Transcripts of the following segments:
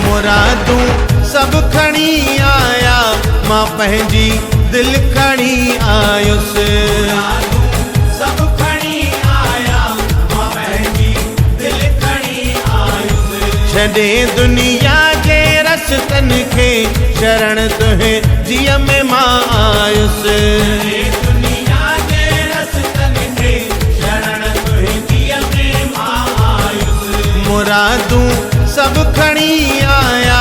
मुरादूं सब खणी आया, मां पंहिंजी दिल खणी आयुसि। सब खणी आया, मां पंहिंजी दिल खणी आयुसि। छॾे दुनिया जे रस्तनि खे शरण तुंहिंजे जीअ में मां आयुसि। दुनिया जे रस्तनि खे शरण तुंहिंजे जीअ में मां आयुसि। मुरादूं सब खणी आया,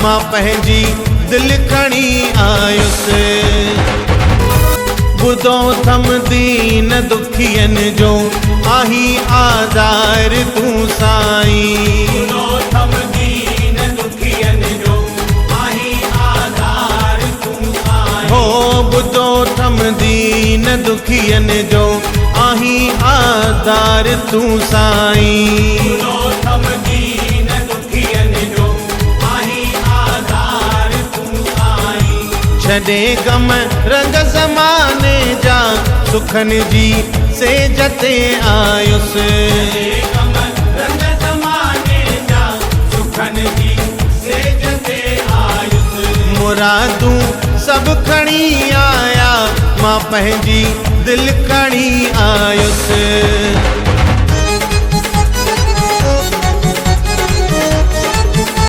मां पंहिंजी दिल खणी आयुसि। ॿुधो थम दीन दुखियनि जो, आही आज़ार तूं साईं। ॿुधो थम दीन दुखियनि जो, आही आज़ार तूं साईं। हो ॿुधो थम दीन दुखियनि जो, आही आज़ार तूं साईं। ॿुधो थम दीन दुखियनि जो, आही आज़ार तूं साईं। छॾे गम रंग ज़माने जा, सुखनि जी सेज ते आयुसि। गम रंग ज़माने जा, सुखनि जी सेज ते आयुसि। मुरादूं सब खणी आया, मां पंहिंजी दिल खणी आयुसि।